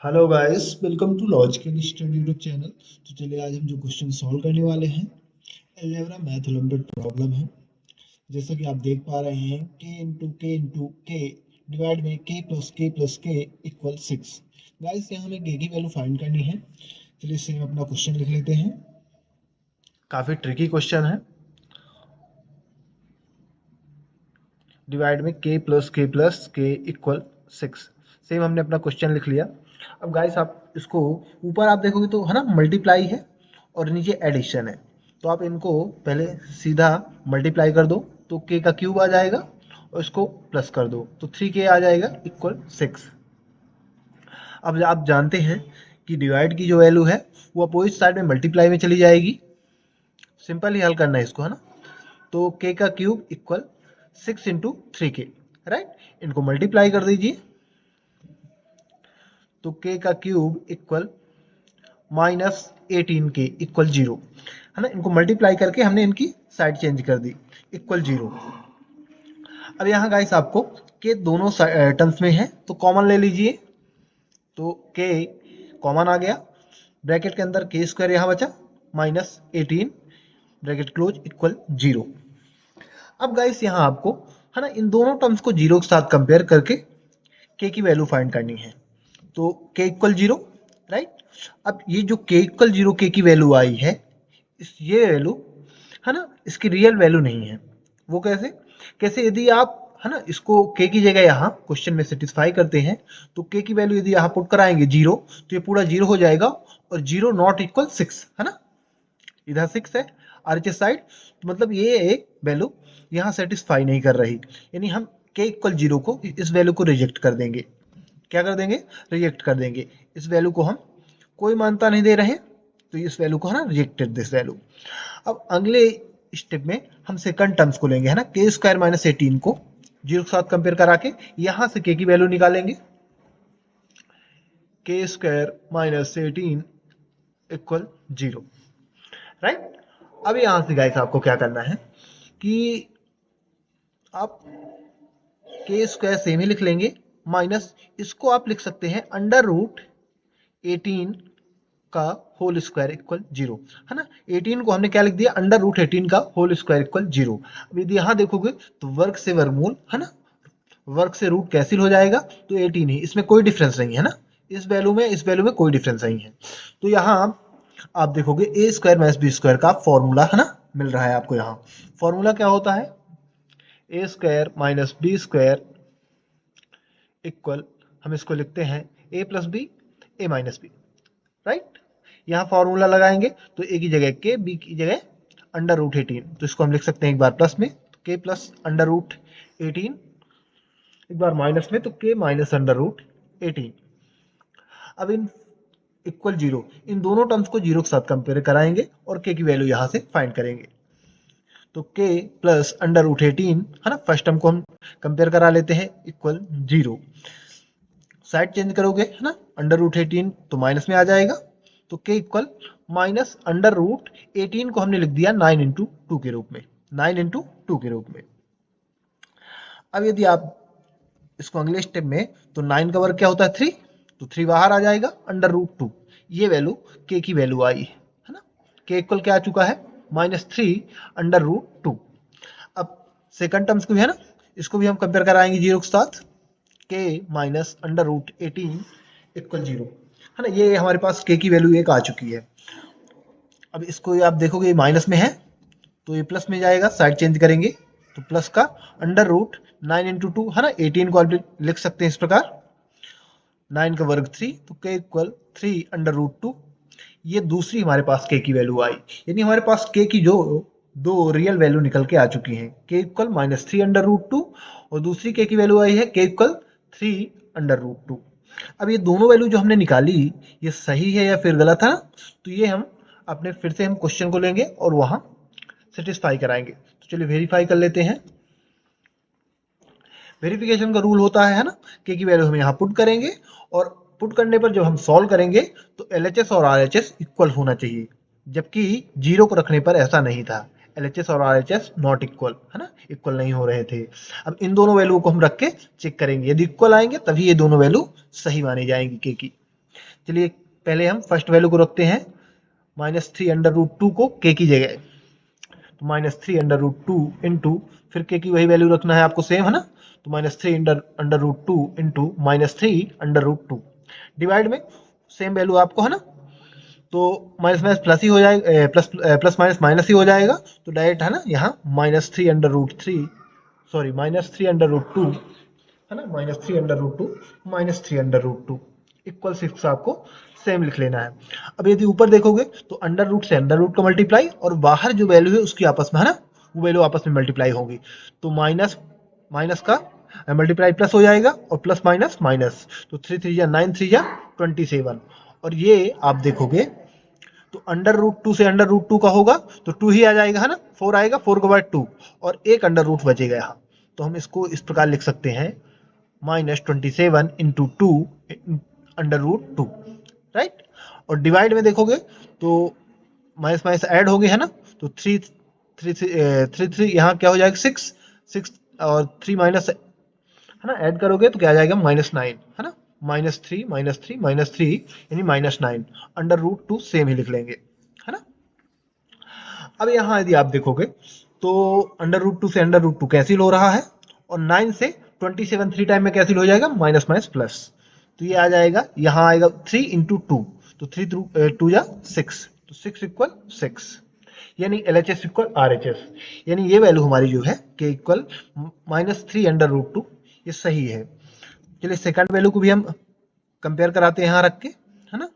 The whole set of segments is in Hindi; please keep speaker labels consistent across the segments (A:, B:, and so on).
A: Hello guys, welcome to logical study YouTube channel. तो चलिए आज हम जो क्वेश्चन सॉल्व करने वाले हैं अलजेब्रा मैथ ओलंपियाड प्रॉब्लम है। जैसा कि आप देख पा रहे हैं के इंटू के डिवाइड में के प्लस के इक्वल 6। गाइस यहाँ हमें के की वैल्यू फाइंड करनी है। चलिए इससे हम अपना क्वेश्चन लिख लेते हैं। काफ़ी ट्रिकी क्वेश्चन है। डिवाइड में के प्लस के इक्वल 6। सेम हमने अपना क्वेश्चन लिख लिया। अब गाइस आप इसको ऊपर आप देखोगे तो है ना, मल्टीप्लाई है और नीचे एडिशन है। तो आप इनको पहले सीधा मल्टीप्लाई कर दो तो के का क्यूब आ जाएगा और इसको प्लस कर दो तो 3k आ जाएगा इक्वल 6। अब आप जानते हैं कि डिवाइड की जो वैल्यू है वो अपोजिट साइड में मल्टीप्लाई में चली जाएगी। सिंपल ही हल करना है इसको, है ना। तो के का क्यूब इक्वल 6 × 3k, राइट। इनको मल्टीप्लाई कर दीजिए तो के का क्यूब इक्वल -18k इक्वल 0, है ना। इनको मल्टीप्लाई करके हमने इनकी साइड चेंज कर दी इक्वल 0। अब यहाँ गाइस आपको के दोनों टर्म्स में है तो कॉमन ले लीजिए। तो के कॉमन आ गया, ब्रैकेट के अंदर के स्क्वायर यहाँ बचा -18 ब्रैकेट क्लोज इक्वल 0। अब गाइस यहाँ आपको है ना इन दोनों टर्म्स को 0 के साथ कंपेयर करके के की वैल्यू फाइंड करनी है। तो के इक्वल 0, राइट। अब ये जो के इक्वल 0 के की वैल्यू आई है, ये वैल्यू है ना इसकी रियल वैल्यू नहीं है। वो कैसे कैसे यदि आप है ना इसको के की जगह यहाँ क्वेश्चन में सेटिस्फाई करते हैं तो के की वैल्यू यदि यहाँ पुट कराएंगे 0 तो ये पूरा 0 हो जाएगा और 0 नॉट इक्वल 6, है ना। इधर 6 है आरएचएस साइड, तो मतलब ये एक वैल्यू यहाँ सेटिस्फाई नहीं कर रही, यानी हम के इक्वल 0 को इस वैल्यू को रिजेक्ट कर देंगे। क्या कर देंगे? रिजेक्ट कर देंगे। इस वैल्यू को हम कोई मान्यता नहीं दे रहे, तो इस वैल्यू को है ना रिजेक्टेड दिस वैल्यू। अब अगले स्टेप में हम सेकंड टर्म्स को लेंगे, है ना, के स्क्वायर माइनस 18 को 0 के साथ कंपेयर करा के यहां से के की वैल्यू निकालेंगे। के स्क्वायर माइनस 18 इक्वल 0, राइट। अब यहां से गाइस आपको क्या करना है कि आप के स्क्वायर सेम ही लिख लेंगे, माइनस इसको आप लिख सकते हैं अंडर रूट 18 का होल स्क्वायर इक्वल 0, है ना। 18 को हमने क्या लिख दिया? अंडर रूट 18 का होल स्क्वायर इक्वल 0। अब यदि यहां देखोगे तो वर्ग से वर्गमूल, है ना, वर्ग से रूट कैंसिल हो जाएगा तो 18 ही, इसमें कोई डिफरेंस नहीं है ना। इस वैल्यू में कोई डिफरेंस नहीं है। तो यहाँ आप देखोगे ए स्क्वायर माइनस बी स्क्वायर का फॉर्मूला, है ना, मिल रहा है आपको। यहाँ फॉर्मूला क्या होता है? A square minus b square equal, हम इसको लिखते हैं a plus b a minus b, right. यहाँ फॉर्मूला लगाएंगे तो ए की जगह के, बी की जगह अंडर रूट 18, तो इसको हम लिख सकते हैं एक बार प्लस में के प्लस अंडर रूट 18, एक बार माइनस में तो के माइनस अंडर रूट 18। अब इन इक्वल 0, इन दोनों टर्म्स को 0 के साथ कंपेयर कराएंगे और के की वैल्यू यहाँ से फाइंड करेंगे। तो के प्लस अंडर रूट 18, है ना, फर्स्ट टर्म को हम कंपेयर करा लेते हैं इक्वल 0। साइड चेंज करोगे, है ना, अंडर रूट 18 तो माइनस में आ जाएगा, तो के इक्वल माइनस अंडर रूट 18 को हमने लिख दिया 9 × 2 के रूप में, 9 × 2 के रूप में। अब यदि आप इसको अगले स्टेप में, तो 9 का वर्ग क्या होता है? 3, तो 3 बाहर आ जाएगा, अंडर रूट 2, ये वैल्यू के की वैल्यू आई है ना। के इक्वल क्या आ चुका है? -3 अंडर रूट 2। अब सेकंड टर्म्स को भी, है ना, इसको भी हम कंपेयर कराएंगे 0 के साथ, के माइनस अंडर रूट 18 इक्वल 0, है ना। ये हमारे पास के की वैल्यू एक आ चुकी है। अब इसको आप देखोगे माइनस में है तो ये प्लस में जाएगा, साइड चेंज करेंगे तो प्लस का अंडर रूट 9 × 2, है ना, 18 को आप लिख सकते हैं इस प्रकार, 9 का वर्ग 3, तो के इक्वल 3 अंडर रूट 2। ये दूसरी हमारे पास के की वैल्यू आई, यानी हमारे पास के की जो दो रियल वैल्यू निकल के आ चुकी हैं, के इक्वल -3 अंडर रूट 2 और दूसरी के की वैल्यू आई है के इक्वल 3 अंडर रूट 2। अब ये दोनों वैल्यू जो हमने निकाली, ये सही है या फिर गलत है ना, तो ये हम अपने फिर से हम क्वेश्चन को लेंगे और वहां सेटिस्फाई कराएंगे। तो चलिए वेरीफाई कर लेते हैं। वेरिफिकेशन का रूल होता है ना, के की वैल्यू हम यहाँ पुट करेंगे और पुट करने पर जब हम सॉल्व करेंगे तो एलएचएस और आरएचएस इक्वल होना चाहिए, जबकि 0 को रखने पर ऐसा नहीं था। एलएचएस और आरएचएस नॉट इक्वल, है ना, इक्वल नहीं हो रहे थे। अब इन दोनों वैल्यू को हम रख के चेक करेंगे, यदि इक्वल आएंगे तभी ये दोनों वैल्यू सही मानी जाएंगी के की। चलिए पहले हम फर्स्ट वैल्यू को रखते हैं -3 √2 को के की जगह, तो -3 √2 इंटू, फिर के की वही वैल्यू रखना है आपको सेम, है ना, तो -3 √2 इंटू -3 √2, डिवाइड में सेम वैल्यू आपको, है ना, तो माइनस माइनस प्लस ही हो जाएगा, प्लस माइनस माइनस ही हो जाएगा, तो डायरेक्ट, है ना, यहाँ -3 √3, सॉरी -3 √2, है ना, -3 √2 इक्वल 6 आपको सेम लिख लेना है। अब यदि ऊपर देखोगे तो अंडर रूट से अंडर रूट का मल्टीप्लाई और बाहर जो वैल्यू है उसकी आपस में, है ना, वो वैल्यू आपस में मल्टीप्लाई होगी, तो माइनस माइनस का मल्टीप्लाई प्लस हो जाएगा और प्लस माइनस माइनस, तो 3 3 9 3 27, और ये आप देखोगे तो अंडर रूट 2 से अंडर रूट 2 का होगा तो 2 ही आ जाएगा, है ना, 4 आएगा, 4 के बाद 2 और एक अंडर रूट बचेगा यहाँ, तो हम इसको इस प्रकार लिख सकते हैं -27 × 2 √2, राइट। और डिवाइड में देखोगे तो माइनस माइनस ऐड हो गए, है ना, तो 3 यहाँ क्या हो जाएगा, 6 6 और 3 माइनस, है ना, ऐड करोगे तो क्या आ जाएगा -9, है ना, -3 यानी -9, अंडर रूट 2 सेम ही लिख लेंगे, है ना। अब यहाँ यदि आप देखोगे तो अंडर रूट 2 से अंडर रूट 2 कैंसिल हो रहा है और 9 से 27 3 टाइम में कैंसिल हो जाएगा, माइनस माइनस प्लस, तो ये आ जाएगा, यहाँ आएगा 3 × 2, तो 3 2 6, तो 6 इक्वल 6, यानी LHS इक्वल RHS, यानी ये वैल्यू हमारी जो है के इक्वल -3 √2, ये सही है। चलिए सेकंड वैल्यू को भी हम कंपेयर कराते हैं यहाँ रख के, है ना,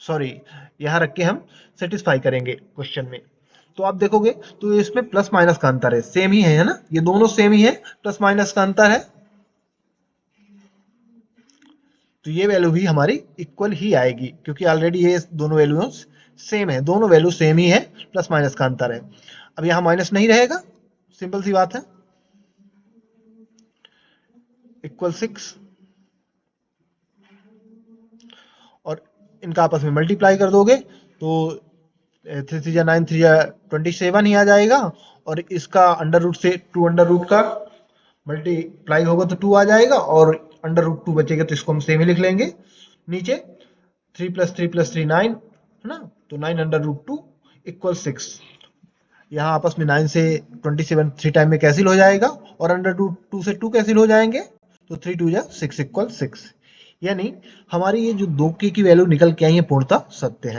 A: सॉरी यहाँ रख के हम सेटिस्फाई करेंगे क्वेश्चन में, तो आप देखोगे तो इसमें प्लस माइनस का अंतर है, सेम ही है ना, ये दोनों सेम ही है, प्लस माइनस का अंतर है, तो ये वैल्यू भी हमारी इक्वल ही आएगी क्योंकि ऑलरेडी ये दोनों वैल्यू सेम है, दोनों वैल्यू सेम ही है, प्लस माइनस का अंतर है। अब यहाँ माइनस नहीं रहेगा, सिंपल सी बात है, इक्वल 6, और इनका आपस में मल्टीप्लाई कर दोगे तो 3 3 9 3 27 ही आ जाएगा, और इसका अंडर रूट से 2 अंडर रूट का मल्टीप्लाई होगा तो 2 आ जाएगा, और अंडर रूट 2 बचेगा तो इसको हम सेम ही लिख लेंगे, नीचे 3 + 3 + 3 9, है ना, तो 9 अंडर रूट 2 इक्वल 6, यहाँ आपस में 9 से 27 3 टाइम में कैंसिल हो जाएगा और अंडर रूट 2 से 2 कैंसिल हो जाएंगे, तो 3 2 6 इक्वल 6, यानी हमारी ये जो 2 की वैल्यू निकल के आई है पूर्णतः सत्य है।